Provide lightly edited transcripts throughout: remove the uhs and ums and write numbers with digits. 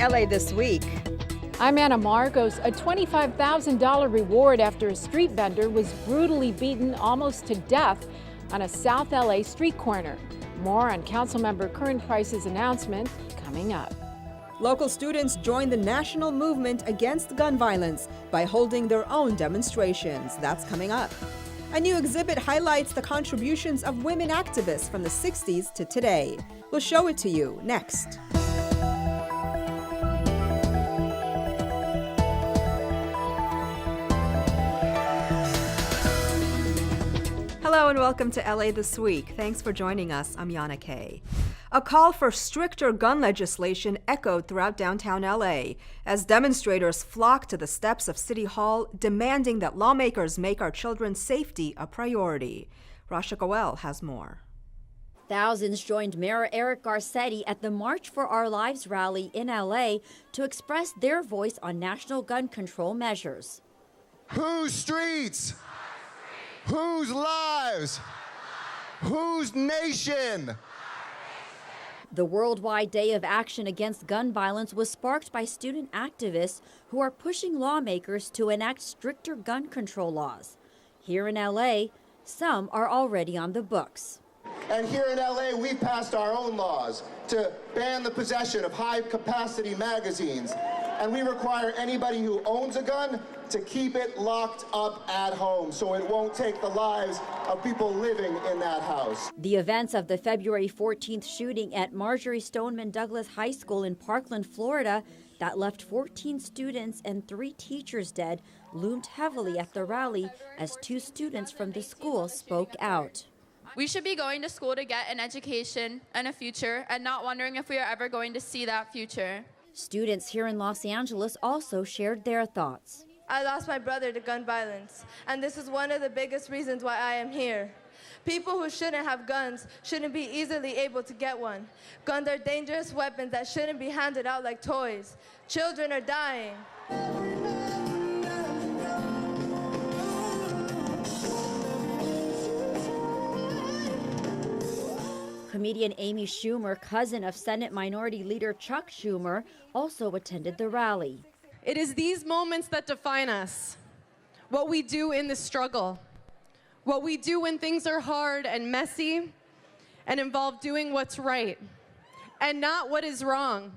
LA This Week. I'm Anna Margos. A $25,000 reward after a street vendor was brutally beaten almost to death on a South LA street corner. More on Councilmember Curren Price's announcement coming up. Local students joined the national movement against gun violence by holding their own demonstrations. That's coming up. A new exhibit highlights the contributions of women activists from the 60s to today. We'll show it to you next. Hello and welcome to LA This Week. Thanks for joining us. I'm Yana Kay. A call for stricter gun legislation echoed throughout downtown LA as demonstrators flocked to the steps of City Hall demanding that lawmakers make our children's safety a priority. Rasha Goel has more. Thousands joined Mayor Eric Garcetti at the March for Our Lives rally in LA to express their voice on national gun control measures. Whose streets? Whose lives? Whose nation? The worldwide day of action against gun violence was sparked by student activists who are pushing lawmakers to enact stricter gun control laws. Here in LA, some are already on the books. And here in LA, we passed our own laws to ban the possession of high-capacity magazines. And we require anybody who owns a gun to keep it locked up at home so it won't take the lives of people living in that house. The events of the February 14th shooting at Marjorie Stoneman Douglas High School in Parkland, Florida, that left 14 students and 3 teachers dead, loomed heavily at the rally as 2 students from the school spoke out. We should be going to school to get an education and a future and not wondering if we are ever going to see that future. Students here in Los Angeles also shared their thoughts. I lost my brother to gun violence, and this is one of the biggest reasons why I am here. People who shouldn't have guns shouldn't be easily able to get one. Guns are dangerous weapons that shouldn't be handed out like toys. Children are dying. Comedian Amy Schumer, cousin of Senate Minority Leader Chuck Schumer, also attended the rally. It is these moments that define us, what we do in the struggle, what we do when things are hard and messy and involve doing what's right and not what is wrong,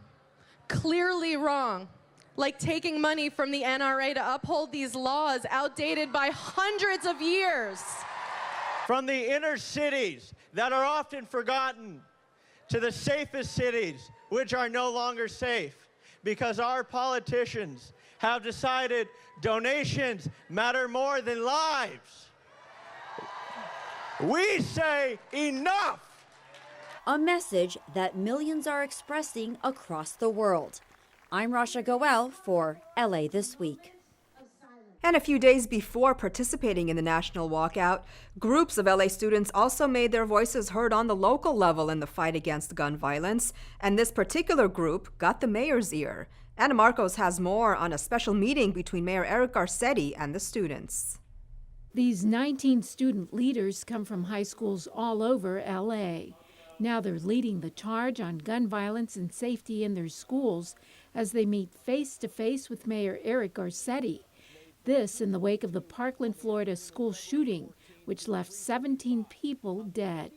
clearly wrong, like taking money from the NRA to uphold these laws outdated by hundreds of years. From the inner cities that are often forgotten to the safest cities, which are no longer safe because our politicians have decided donations matter more than lives. We say enough. A message that millions are expressing across the world. I'm Rasha Goel for LA This Week. And a few days before participating in the national walkout, groups of LA students also made their voices heard on the local level in the fight against gun violence. And this particular group got the mayor's ear. Anna Marcos has more on a special meeting between Mayor Eric Garcetti and the students. These 19 student leaders come from high schools all over LA. Now they're leading the charge on gun violence and safety in their schools as they meet face-to-face with Mayor Eric Garcetti. This in the wake of the Parkland, Florida school shooting, which left 17 people dead.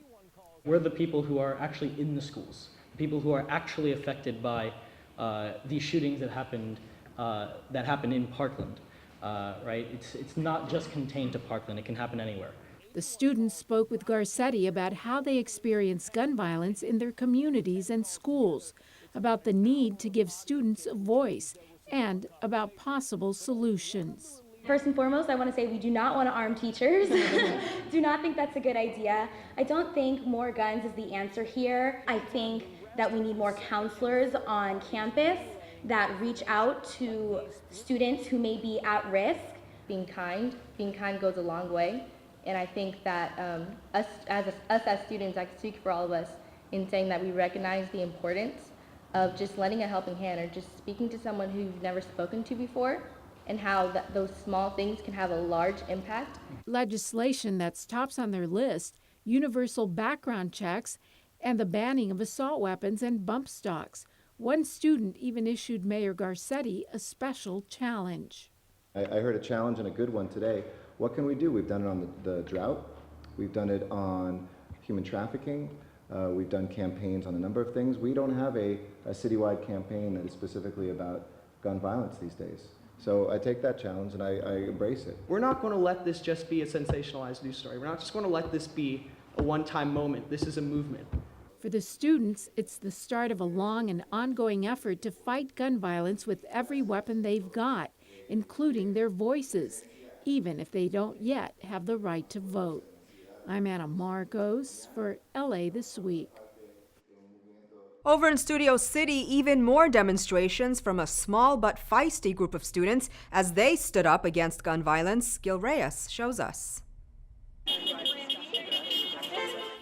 We're the people who are actually in the schools, the people who are actually affected by these shootings that happened in Parkland. Right? It's not just contained to Parkland. It can happen anywhere. The students spoke with Garcetti about how they experience gun violence in their communities and schools, about the need to give students a voice, and about possible solutions. First and foremost, I want to say we do not want to arm teachers. Do not think that's a good idea. I don't think more guns is the answer here. I think that we need more counselors on campus that reach out to students who may be at risk. Being kind goes a long way. And I think that us as students, I can speak for all of us in saying that we recognize the importance of just lending a helping hand or just speaking to someone who you've never spoken to before, and how those small things can have a large impact. Legislation that's tops on their list, universal background checks, and the banning of assault weapons and bump stocks. One student even issued Mayor Garcetti a special challenge. I heard a challenge and a good one today. What can we do? We've done it on the drought. We've done it on human trafficking. We've done campaigns on a number of things. We don't have a citywide campaign that is specifically about gun violence these days. So I take that challenge and I embrace it. We're not going to let this just be a sensationalized news story. We're not just going to let this be a one-time moment. This is a movement. For the students, it's the start of a long and ongoing effort to fight gun violence with every weapon they've got, including their voices, even if they don't yet have the right to vote. I'm Anna Marcos for LA This Week. Over in Studio City, even more demonstrations from a small but feisty group of students as they stood up against gun violence. Gil Reyes shows us.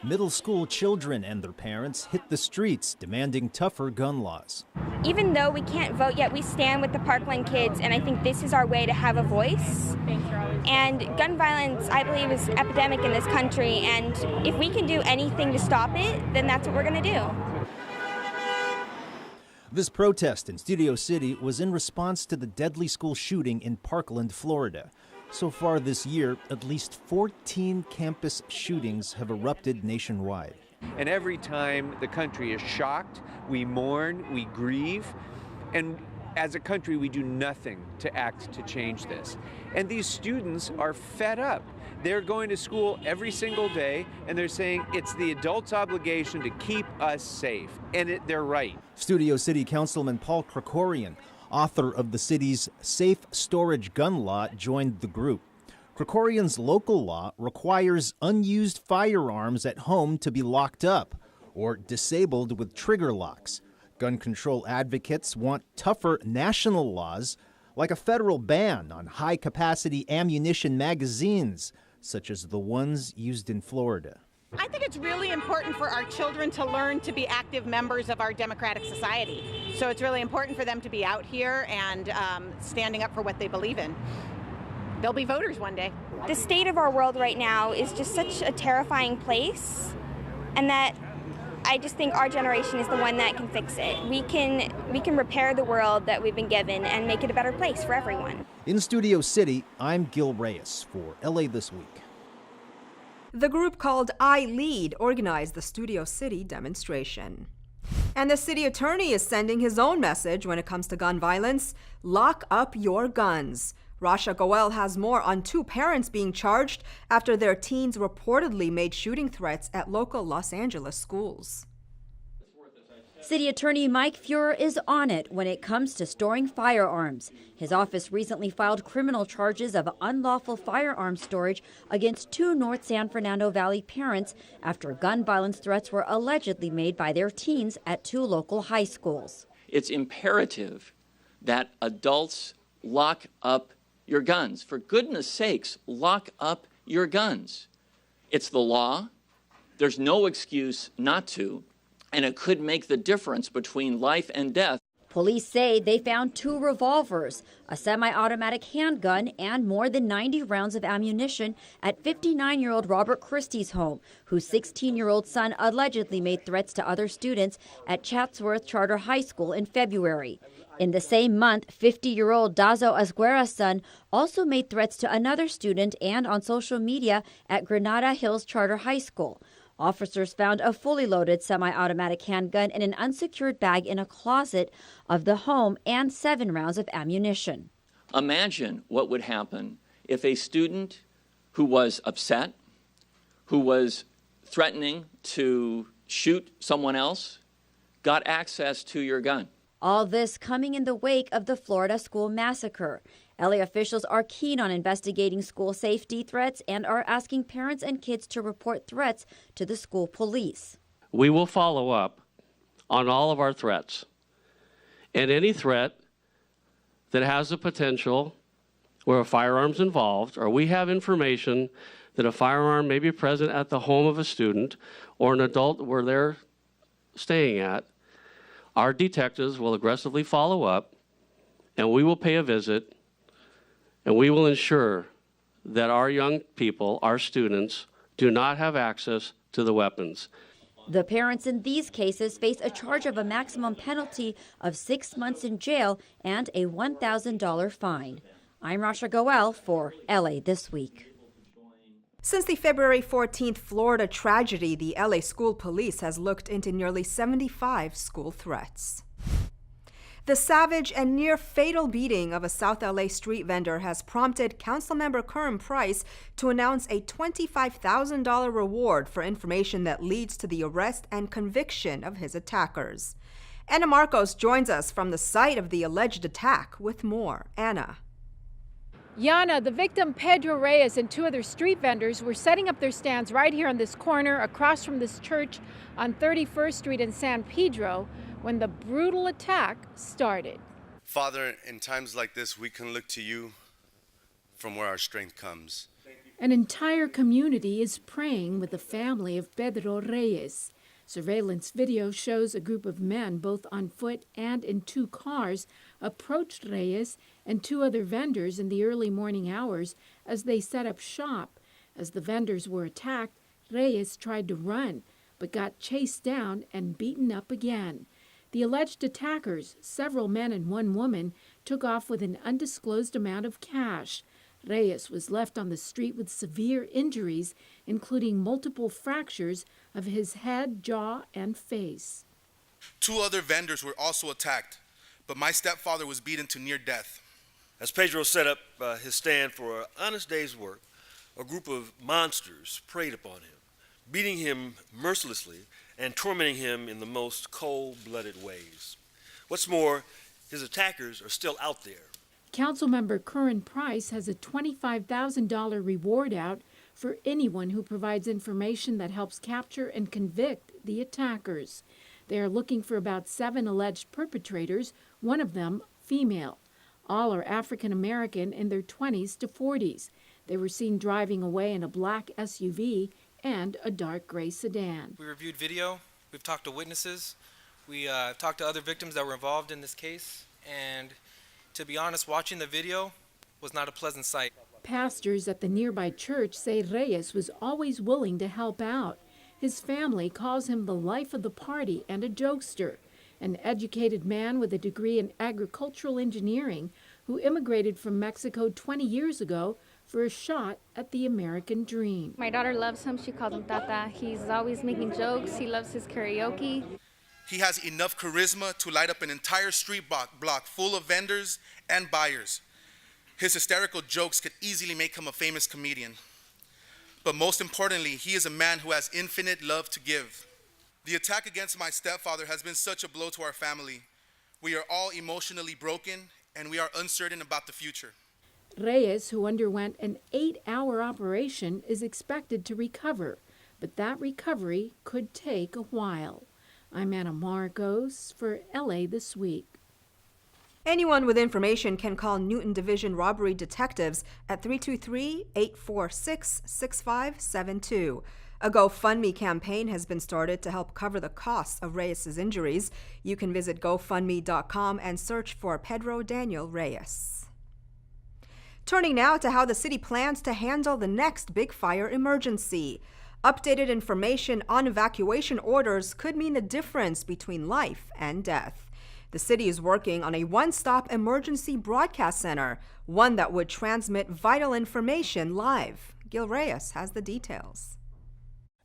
Middle school children and their parents hit the streets demanding tougher gun laws. Even though we can't vote yet, we stand with the Parkland kids, and I think this is our way to have a voice. And gun violence, I believe, is epidemic in this country, and if we can do anything to stop it, then that's what we're going to do. This protest in Studio City was in response to the deadly school shooting in Parkland, Florida. So far this year, at least 14 campus shootings have erupted nationwide. And every time the country is shocked, we mourn, we grieve, and as a country we do nothing to act to change this. And these students are fed up. They're going to school every single day and they're saying it's the adults' obligation to keep us safe. And they're right. Studio City Councilman Paul Curren, author of the city's Safe Storage Gun Law, joined the group. Curren's local law requires unused firearms at home to be locked up or disabled with trigger locks. Gun control advocates want tougher national laws, like a federal ban on high-capacity ammunition magazines, such as the ones used in Florida. I think it's really important for our children to learn to be active members of our democratic society. So it's really important for them to be out here and standing up for what they believe in. They'll be voters one day. The state of our world right now is just such a terrifying place, and that I just think our generation is the one that can fix it. We can repair the world that we've been given and make it a better place for everyone. In Studio City, I'm Gil Reyes for LA This Week. The group called I Lead organized the Studio City demonstration. And the city attorney is sending his own message when it comes to gun violence. Lock up your guns. Rasha Goel has more on two parents being charged after their teens reportedly made shooting threats at local Los Angeles schools. City Attorney Mike Feuer is on it when it comes to storing firearms. His office recently filed criminal charges of unlawful firearms storage against two North San Fernando Valley parents after gun violence threats were allegedly made by their teens at two local high schools. It's imperative that adults lock up your guns. For goodness sakes, lock up your guns. It's the law. There's no excuse not to. And it could make the difference between life and death. Police say they found two revolvers, a semi-automatic handgun, and more than 90 rounds of ammunition at 59-year-old Robert Christie's home, whose 16-year-old son allegedly made threats to other students at Chatsworth Charter High School in February. In the same month, 50-year-old Dazo Asguera's son also made threats to another student and on social media at Granada Hills Charter High School. Officers found a fully loaded semi-automatic handgun in an unsecured bag in a closet of the home and 7 rounds of ammunition. Imagine what would happen if a student who was upset, who was threatening to shoot someone else, got access to your gun. All this coming in the wake of the Florida school massacre. LA officials are keen on investigating school safety threats and are asking parents and kids to report threats to the school police. We will follow up on all of our threats. And any threat that has the potential where a firearm's involved, or we have information that a firearm may be present at the home of a student or an adult where they're staying at, our detectives will aggressively follow up, and we will pay a visit, and we will ensure that our young people, our students, do not have access to the weapons. The parents in these cases face a charge of a maximum penalty of 6 months in jail and a $1,000 fine. I'm Rasha Goel for LA This Week. Since the February 14th Florida tragedy, the LA School Police has looked into nearly 75 school threats. The savage and near-fatal beating of a South LA street vendor has prompted Councilmember Curren to announce a $25,000 reward for information that leads to the arrest and conviction of his attackers. Anna Marcos joins us from the site of the alleged attack with more. Anna. Yana, the victim Pedro Reyes and 2 other street vendors were setting up their stands right here on this corner across from this church on 31st Street in San Pedro when the brutal attack started. Father, in times like this, we can look to you from where our strength comes. An entire community is praying with the family of Pedro Reyes. Surveillance video shows a group of men, both on foot and in 2 cars, approached Reyes and 2 other vendors in the early morning hours as they set up shop. As the vendors were attacked, Reyes tried to run, but got chased down and beaten up again. The alleged attackers, several men and 1 woman, took off with an undisclosed amount of cash. Reyes was left on the street with severe injuries, including multiple fractures of his head, jaw, and face. 2 other vendors were also attacked, but my stepfather was beaten to near death. As Pedro set up his stand for an honest day's work, a group of monsters preyed upon him, beating him mercilessly and tormenting him in the most cold-blooded ways. What's more, his attackers are still out there. Councilmember Curren has a $25,000 reward out for anyone who provides information that helps capture and convict the attackers. They are looking for about 7 alleged perpetrators, one of them female. All are African American in their 20s to 40s. They were seen driving away in a black SUV and a dark gray sedan. We reviewed video, we've talked to witnesses, we talked to other victims that were involved in this case, and to be honest, watching the video was not a pleasant sight. Pastors at the nearby church say Reyes was always willing to help out. His family calls him the life of the party and a jokester, an educated man with a degree in agricultural engineering who immigrated from Mexico 20 years ago for a shot at the American dream. My daughter loves him. She calls him Tata. He's always making jokes. He loves his karaoke. He has enough charisma to light up an entire street block full of vendors and buyers. His hysterical jokes could easily make him a famous comedian. But most importantly, he is a man who has infinite love to give. The attack against my stepfather has been such a blow to our family. We are all emotionally broken, and we are uncertain about the future. Reyes, who underwent an 8-hour operation, is expected to recover, but that recovery could take a while. I'm Anna Marcos for LA This Week. Anyone with information can call Newton Division Robbery Detectives at 323-846-6572. A GoFundMe campaign has been started to help cover the costs of Reyes' injuries. You can visit GoFundMe.com and search for Pedro Daniel Reyes. Turning now to how the city plans to handle the next big fire emergency. Updated information on evacuation orders could mean the difference between life and death. The city is working on a one-stop emergency broadcast center, one that would transmit vital information live. Gil Reyes has the details.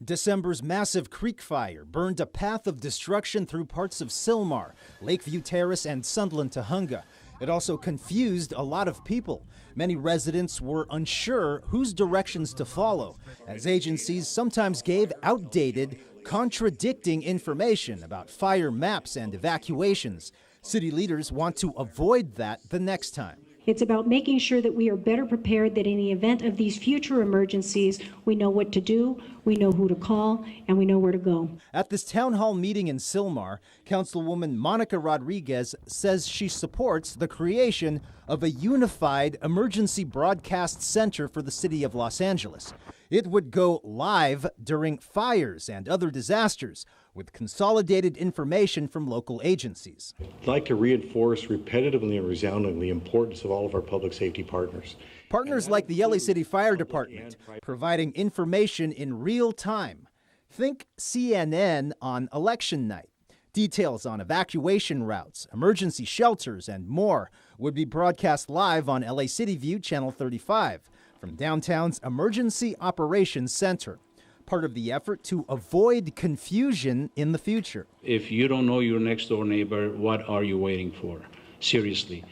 December's massive creek fire burned a path of destruction through parts of Sylmar, Lakeview Terrace, and Sunderland Tujunga. It also confused a lot of people. Many residents were unsure whose directions to follow, as agencies sometimes gave outdated, contradicting information about fire maps and evacuations. City leaders want to avoid that the next time. It's about making sure that we are better prepared, that in the event of these future emergencies, we know what to do, we know who to call, and we know where to go. At this town hall meeting in Sylmar, Councilwoman Monica Rodriguez says she supports the creation of a unified emergency broadcast center for the city of Los Angeles. It would go live during fires and other disasters, with consolidated information from local agencies. I'd like to reinforce repetitively and resoundingly the importance of all of our public safety partners. Partners like the LA City Fire Department, providing information in real time. Think CNN on election night. Details on evacuation routes, emergency shelters, and more would be broadcast live on LA City View Channel 35 from downtown's Emergency Operations Center, part of the effort to avoid confusion in the future. If you don't know your next door neighbor, what are you waiting for? Seriously.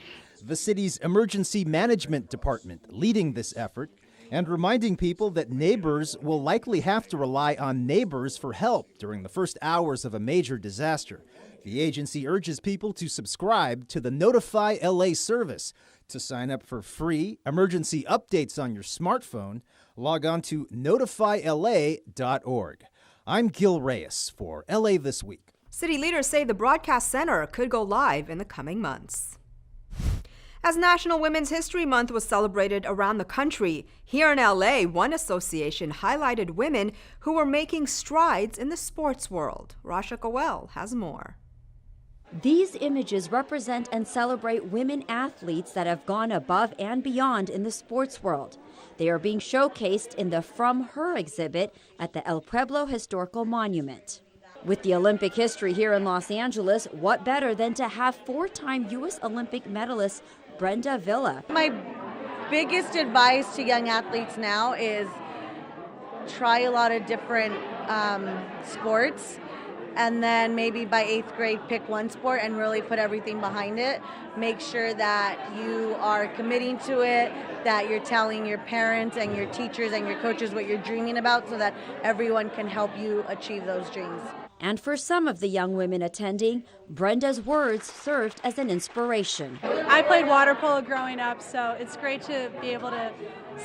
The city's Emergency Management Department leading this effort and reminding people that neighbors will likely have to rely on neighbors for help during the first hours of a major disaster. The agency urges people to subscribe to the Notify LA service. To sign up for free emergency updates on your smartphone, log on to notifyla.org. I'm Gil Reyes for LA This Week. City leaders say the broadcast center could go live in the coming months. As National Women's History Month was celebrated around the country, here in LA, one association highlighted women who were making strides in the sports world. Rasha Goel has more. These images represent and celebrate women athletes that have gone above and beyond in the sports world. They are being showcased in the From Her exhibit at the El Pueblo Historical Monument. With the Olympic history here in Los Angeles, what better than to have four-time U.S. Olympic medalist Brenda Villa. My biggest advice to young athletes now is try a lot of different sports, and then maybe by 8th grade pick one sport and really put everything behind it. Make sure that you are committing to it, that you're telling your parents and your teachers and your coaches what you're dreaming about so that everyone can help you achieve those dreams. And for some of the young women attending, Brenda's words served as an inspiration. I played water polo growing up, so it's great to be able to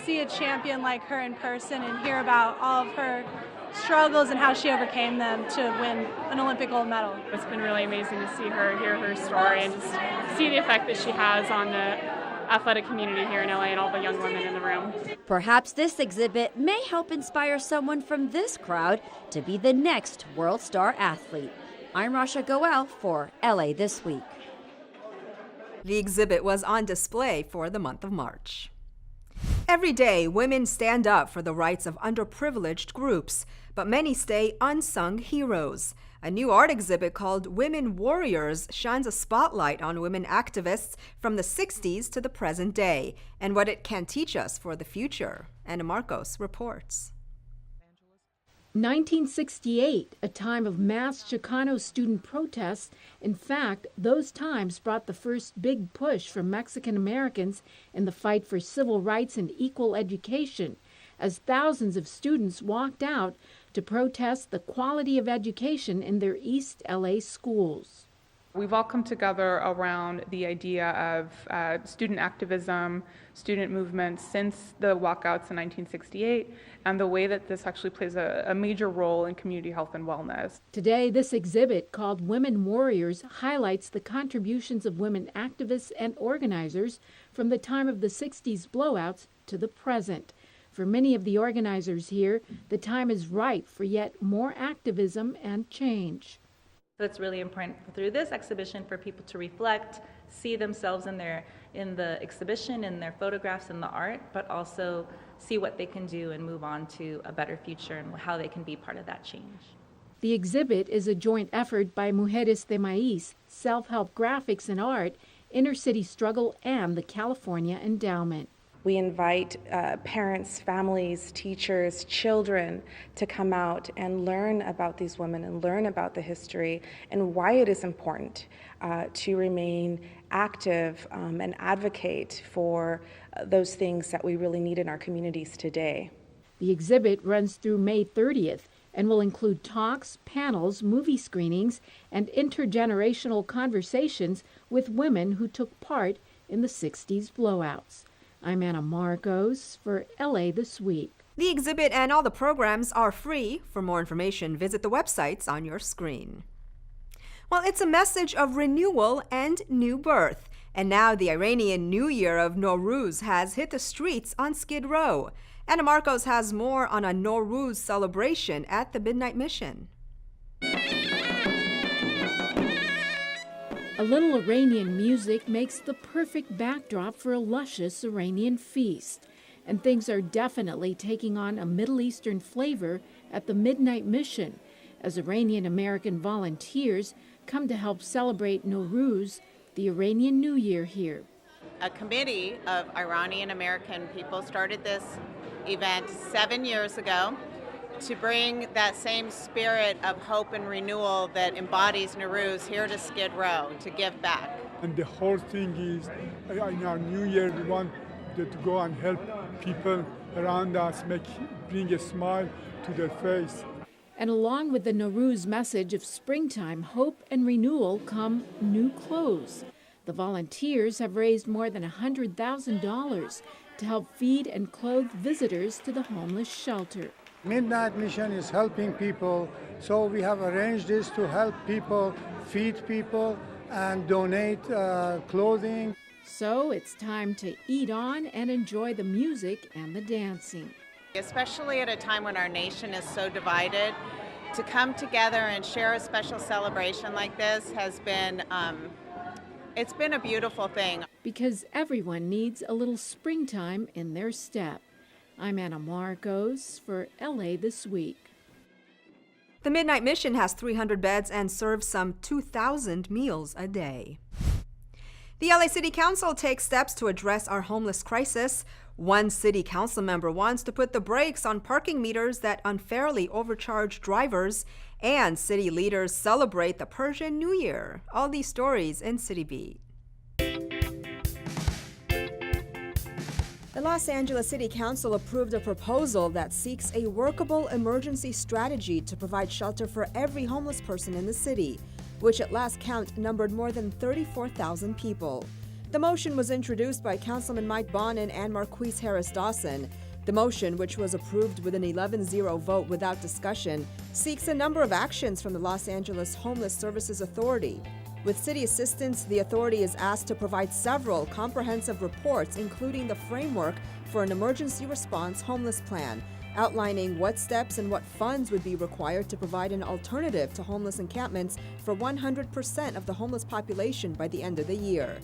see a champion like her in person and hear about all of her struggles and how she overcame them to win an Olympic gold medal. It's been really amazing to see her, hear her story, and just see the effect that she has on the athletic community here in LA and all the young women in the room. Perhaps this exhibit may help inspire someone from this crowd to be the next world star athlete. I'm Rasha Goel for LA This Week. The exhibit was on display for the month of March. Every day, women stand up for the rights of underprivileged groups, but many stay unsung heroes. A new art exhibit called Women Warriors shines a spotlight on women activists from the 60s to the present day and what it can teach us for the future. Ana Marcos reports. 1968, a time of mass Chicano student protests. In fact, those times brought the first big push for Mexican Americans in the fight for civil rights and equal education, as thousands of students walked out to protest the quality of education in their East LA schools. We've all come together around the idea of student activism, student movements since the walkouts in 1968, and the way that this actually plays a major role in community health and wellness. Today, this exhibit called Women Warriors highlights the contributions of women activists and organizers from the time of the 60s blowouts to the present. For many of the organizers here, the time is ripe for yet more activism and change. So it's really important through this exhibition for people to reflect, see themselves in the exhibition, in their photographs, in the art, but also see what they can do and move on to a better future and how they can be part of that change. The exhibit is a joint effort by Mujeres de Maíz, Self-Help Graphics and Art, Inner City Struggle, and the California Endowment. We invite parents, families, teachers, children to come out and learn about these women and learn about the history and why it is important to remain active and advocate for those things that we really need in our communities today. The exhibit runs through May 30th and will include talks, panels, movie screenings, and intergenerational conversations with women who took part in the 60s blowouts. I'm Ana Marcos for LA This Week. The exhibit and all the programs are free. For more information, visit the websites on your screen. Well, it's a message of renewal and new birth. And now the Iranian New Year of Nowruz has hit the streets on Skid Row. Ana Marcos has more on a Nowruz celebration at the Midnight Mission. A little Iranian music makes the perfect backdrop for a luscious Iranian feast. And things are definitely taking on a Middle Eastern flavor at the Midnight Mission as Iranian American volunteers come to help celebrate Nowruz, the Iranian New Year here. A committee of Iranian American people started this event 7 years ago to bring that same spirit of hope and renewal that embodies Nowruz here to Skid Row, to give back. And the whole thing is, in our New Year, we want to go and help people around us, bring a smile to their face. And along with the Nowruz message of springtime, hope, and renewal come new clothes. The volunteers have raised more than $100,000 to help feed and clothe visitors to the homeless shelter. Midnight Mission is helping people, so we have arranged this to help people, feed people, and donate clothing. So it's time to eat on and enjoy the music and the dancing. Especially at a time when our nation is so divided, to come together and share a special celebration like this has been, it's been a beautiful thing. Because everyone needs a little springtime in their step. I'm Anna Marcos for LA This Week. The Midnight Mission has 300 beds and serves some 2,000 meals a day. The LA City Council takes steps to address our homeless crisis. One city council member wants to put the brakes on parking meters that unfairly overcharge drivers, and city leaders celebrate the Persian New Year. All these stories in Citybeat. The Los Angeles City Council approved a proposal that seeks a workable emergency strategy to provide shelter for every homeless person in the city, which at last count numbered more than 34,000 people. The motion was introduced by Councilman Mike Bond and Ann Marquise Harris Dawson. The motion, which was approved with an 11-0 vote without discussion, seeks a number of actions from the Los Angeles Homeless Services Authority. With city assistance, the authority is asked to provide several comprehensive reports, including the framework for an emergency response homeless plan, outlining what steps and what funds would be required to provide an alternative to homeless encampments for 100% of the homeless population by the end of the year.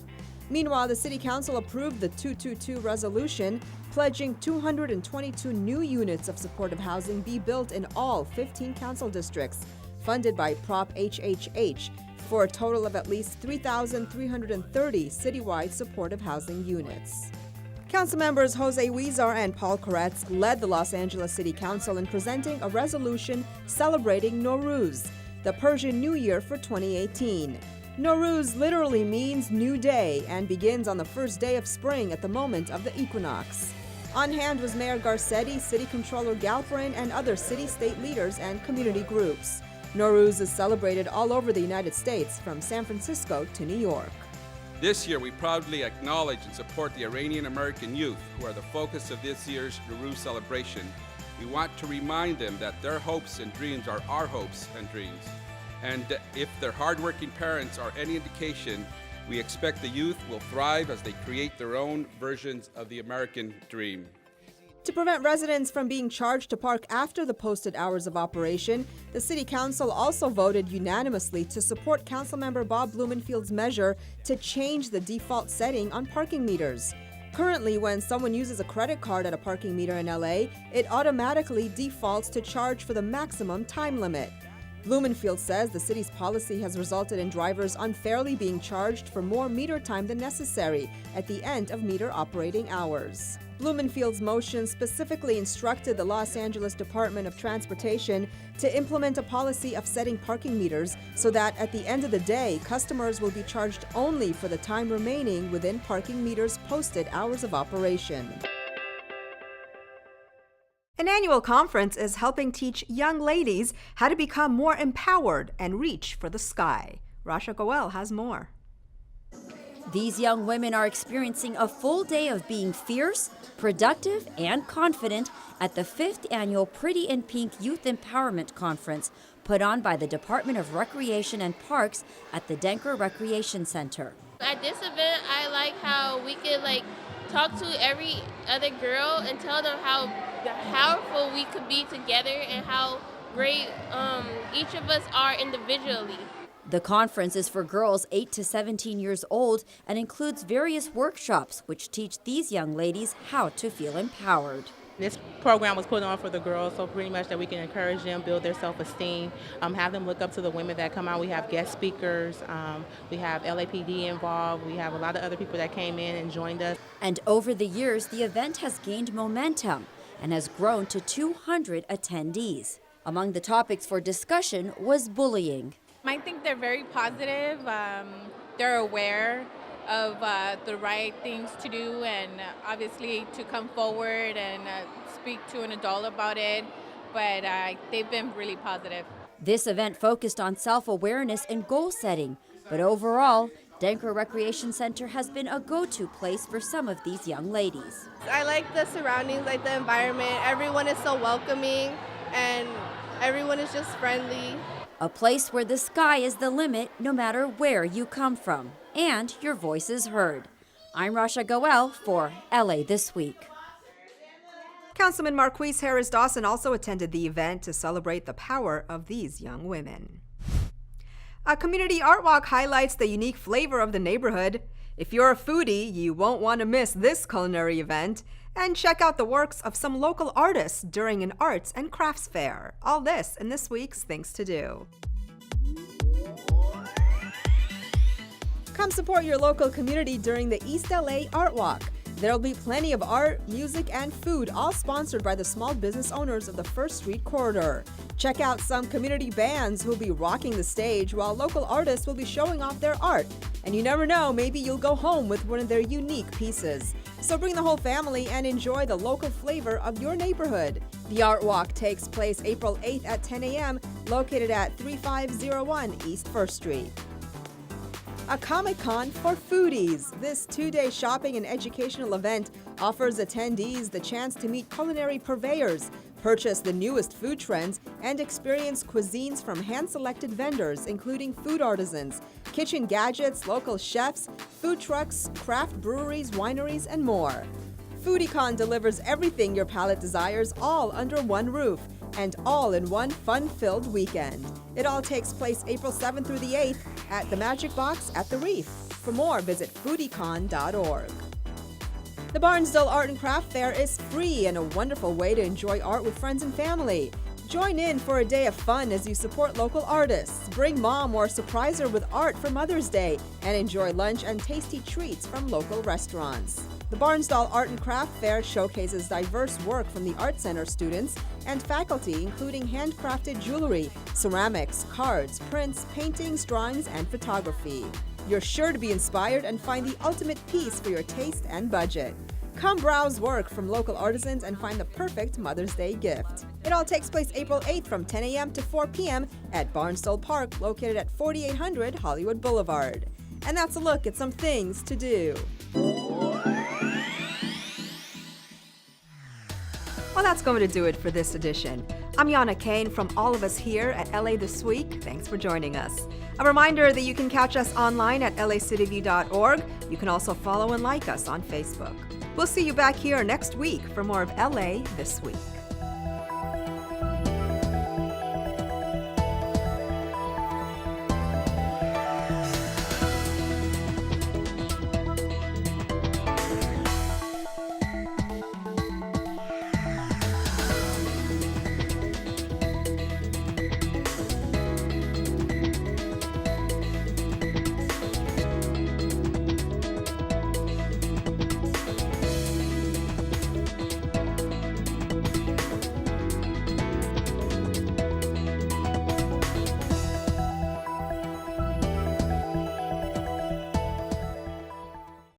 Meanwhile, the City Council approved the 222 resolution, pledging 222 new units of supportive housing be built in all 15 council districts, funded by Prop HHH, for a total of at least 3,330 citywide supportive housing units. Council members Jose Huizar and Paul Koretz led the Los Angeles City Council in presenting a resolution celebrating Nowruz, the Persian New Year for 2018. Nowruz literally means new day and begins on the first day of spring at the moment of the equinox. On hand was Mayor Garcetti, City Controller Galperin, and other city-state leaders and community groups. Nowruz is celebrated all over the United States, from San Francisco to New York. This year, we proudly acknowledge and support the Iranian American youth, who are the focus of this year's Nowruz celebration. We want to remind them that their hopes and dreams are our hopes and dreams. And if their hardworking parents are any indication, we expect the youth will thrive as they create their own versions of the American dream. To prevent residents from being charged to park after the posted hours of operation, the City Council also voted unanimously to support Councilmember Bob Blumenfield's measure to change the default setting on parking meters. Currently, when someone uses a credit card at a parking meter in LA, it automatically defaults to charge for the maximum time limit. Blumenfield says the city's policy has resulted in drivers unfairly being charged for more meter time than necessary at the end of meter operating hours. Blumenfield's motion specifically instructed the Los Angeles Department of Transportation to implement a policy of setting parking meters so that at the end of the day, customers will be charged only for the time remaining within parking meters' posted hours of operation. An annual conference is helping teach young ladies how to become more empowered and reach for the sky. Rasha Goel has more. These young women are experiencing a full day of being fierce, productive, and confident at the 5th Annual Pretty in Pink Youth Empowerment Conference, put on by the Department of Recreation and Parks at the Denker Recreation Center. At this event, I like how we could talk to every other girl and tell them how powerful we could be together and how great each of us are individually. The conference is for girls 8 to 17 years old and includes various workshops which teach these young ladies how to feel empowered. This program was put on for the girls, so pretty much that we can encourage them, build their self-esteem, have them look up to the women that come out. We have guest speakers, we have LAPD involved, we have a lot of other people that came in and joined us. And over the years, the event has gained momentum and has grown to 200 attendees. Among the topics for discussion was bullying. I think they're very positive. They're aware of the right things to do, and obviously to come forward and speak to an adult about it, but they've been really positive. This event focused on self-awareness and goal setting, but overall, Denker Recreation Center has been a go-to place for some of these young ladies. I like the surroundings, like the environment. Everyone is so welcoming and everyone is just friendly. A place where the sky is the limit no matter where you come from, and your voice is heard. I'm Rasha Goel for LA This Week. Councilman Marquise Harris Dawson also attended the event to celebrate the power of these young women. A community art walk highlights the unique flavor of the neighborhood. If you're a foodie, you won't want to miss this culinary event. And check out the works of some local artists during an arts and crafts fair. All this in this week's Things to Do. Come support your local community during the East LA Art Walk. There'll be plenty of art, music, and food, all sponsored by the small business owners of the First Street Corridor. Check out some community bands who'll be rocking the stage, while local artists will be showing off their art. And you never know, maybe you'll go home with one of their unique pieces. So bring the whole family and enjoy the local flavor of your neighborhood. The Art Walk takes place April 8th at 10 a.m., located at 3501 East 1st Street. A Comic-Con for foodies. This two-day shopping and educational event offers attendees the chance to meet culinary purveyors, purchase the newest food trends, and experience cuisines from hand-selected vendors, including food artisans, kitchen gadgets, local chefs, food trucks, craft breweries, wineries, and more. FoodieCon delivers everything your palate desires, all under one roof, and all in one fun-filled weekend. It all takes place April 7th through the 8th at the Magic Box at the Reef. For more, visit foodiecon.org. The Barnsdall Art and Craft Fair is free and a wonderful way to enjoy art with friends and family. Join in for a day of fun as you support local artists. Bring mom or surprise her with art for Mother's Day and enjoy lunch and tasty treats from local restaurants. The Barnsdall Art and Craft Fair showcases diverse work from the Art Center students and faculty, including handcrafted jewelry, ceramics, cards, prints, paintings, drawings, and photography. You're sure to be inspired and find the ultimate piece for your taste and budget. Come browse work from local artisans and find the perfect Mother's Day gift. It all takes place April 8th from 10 a.m. to 4 p.m. at Barnsdall Park, located at 4800 Hollywood Boulevard. And that's a look at some things to do. Well, that's going to do it for this edition. I'm Yana Kane from all of us here at LA This Week. Thanks for joining us. A reminder that you can catch us online at lacityview.org. You can also follow and like us on Facebook. We'll see you back here next week for more of LA This Week.